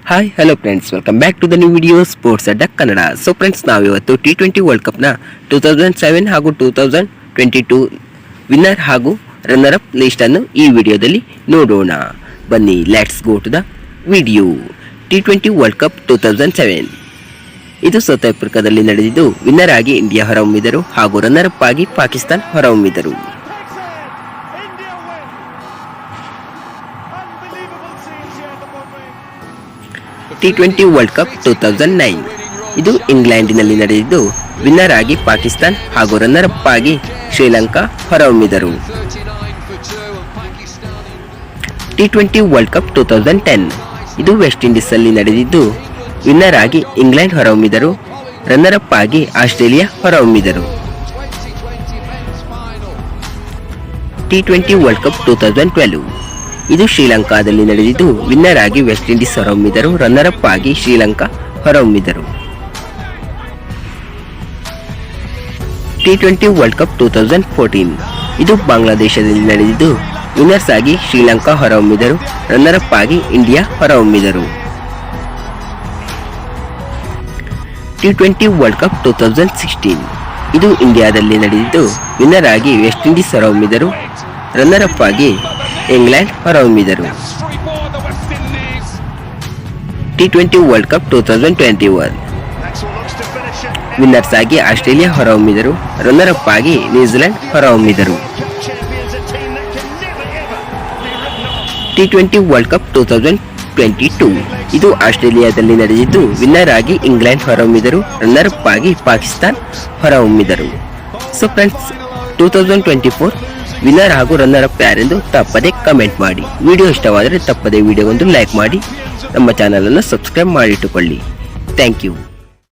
Hi hello friends, welcome back to the new video sports ಅಡ್ಡ Kannada. So friends, ನಾವಿವತ್ತು T20 world ಕಪ್ನ 2007 ಹಾಗೂ 2022 winner ಹಾಗೂ runner up ಲಿಸ್ಟನ್ನು ಈ ವಿಡಿಯೋದಲ್ಲಿ ನೋಡೋಣ. ಬನ್ನಿ, let's go to the video. T20 world cup 2007 ಇದು ಸೌತ್ ಆಫ್ರಿಕಾದಲ್ಲಿ ನಡೆದಿದ್ದು, ವಿನ್ನರ್ ಆಗಿ ಇಂಡಿಯಾ ಹೊರಹೊಮ್ಮಿದರು ಹಾಗೂ ರನ್ನರ್ ಅಪ್ ಆಗಿ ಪಾಕಿಸ್ತಾನ ಹೊರಹೊಮ್ಮಿದರು. T20 ವರ್ಲ್ಡ್ ಕಪ್ 2009 ಇದು ಇಂಗ್ಲೆಂಡಿನಲ್ಲಿ ನಡೆದಿದ್ದು, ವಿನ್ನರ್ ಆಗಿ ಪಾಕಿಸ್ತಾನ ಹಾಗೂ ರನ್ನರ್ ಅಪ್ ಆಗಿ ಶ್ರೀಲಂಕಾ ಹೊರಹೊಮ್ಮಿದರು. T20 ವರ್ಲ್ಡ್ ಕಪ್ 2010 ಇದು ವೆಸ್ಟ್ ಇಂಡೀಸ್ ಅಲ್ಲಿ ನಡೆದಿದ್ದು, ವಿನ್ನರ್ ಆಗಿ ಇಂಗ್ಲೆಂಡ್ ಹೊರಹೊಮ್ಮಿದರು, ರನ್ನರ್ ಅಪ್ ಆಗಿ ಆಸ್ಟ್ರೇಲಿಯಾ ಹೊರಹೊಮ್ಮಿದರು. T20 ವರ್ಲ್ಡ್ ಕಪ್ 2012 ಇದು ಶ್ರೀಲಂಕಾದಲ್ಲಿ ನಡೆದಿದ್ದು, ವಿನ್ನರ್ ಆಗಿ ವೆಸ್ಟ್ ಇಂಡೀಸ್ ಹೊರಹೊಮ್ಮಿದರು, ರನ್ನರ್ ಅಪ್ ಆಗಿ ಶ್ರೀಲಂಕಾ ಹೊರಹೊಮ್ಮಿದರು. T20 ವರ್ಲ್ಡ್ ಕಪ್ 2014 ಇದು ಬಾಂಗ್ಲಾದೇಶದಲ್ಲಿ ನಡೆದಿದ್ದು, ವಿನ್ನರ್ಸ್ ಆಗಿ ಶ್ರೀಲಂಕಾ ಹೊರಹೊಮ್ಮಿದರು, ರನ್ನರ್ ಅಪ್ ಆಗಿ ಇಂಡಿಯಾ ಹೊರಹೊಮ್ಮಿದರು. T20 ವರ್ಲ್ಡ್ ಕಪ್ 2016 ಇದು ಇಂಡಿಯಾದಲ್ಲಿ ನಡೆದಿದ್ದು, ವಿನ್ನರ್ ಆಗಿ ವೆಸ್ಟ್ ಇಂಡೀಸ್ ಹೊರಹೊಮ್ಮಿದರು, ರನ್ನರ್ ಅಪ್ ಆಗಿ ಇಂಗ್ಲೆಂಡ್ ಹೊರಹೊಮ್ಮಿದರು. T20 ವರ್ಲ್ಡ್ ಕಪ್ 2021 ವಿನ್ನರ್ಸ್ ಆಗಿ ಆಸ್ಟ್ರೇಲಿಯಾ ಹೊರಹೊಮ್ಮಿದರು, ರನ್ನರ್ ಅಪ್ ಆಗಿ ನ್ಯೂಜಿಲೆಂಡ್ ಹೊರಹೊಮ್ಮಿದರು. T20 ವರ್ಲ್ಡ್ ಕಪ್ 2022 ಇದು ಆಸ್ಟ್ರೇಲಿಯಾದಲ್ಲಿ ನಡೆದಿದ್ದು, ವಿನ್ನರ್ ಆಗಿ ಇಂಗ್ಲೆಂಡ್ ಹೊರಹೊಮ್ಮಿದರು, ರನ್ನರ್ ಅಪ್ ಆಗಿ ಪಾಕಿಸ್ತಾನ ಹೊರಹೊಮ್ಮಿದರು. ಸೊ ಫ್ರೆಂಡ್ಸ್, 2024 ವಿನ್ನರ್ ಹಾಗೂ ರನ್ನರ್ ಅಪ್ ಯಾರೆಂದು ತಪ್ಪದೆ ಕಮೆಂಟ್ ಮಾಡಿ. ವಿಡಿಯೋ ಇಷ್ಟವಾದರೆ ತಪ್ಪದೆ ವಿಡಿಯೋಗೊಂದು ಲೈಕ್ ಮಾಡಿ, ನಮ್ಮ ಚಾನಲನ್ನು ಸಬ್ಸ್ಕ್ರೈಬ್ ಮಾಡಿಟ್ಟುಕೊಳ್ಳಿ. Thank you.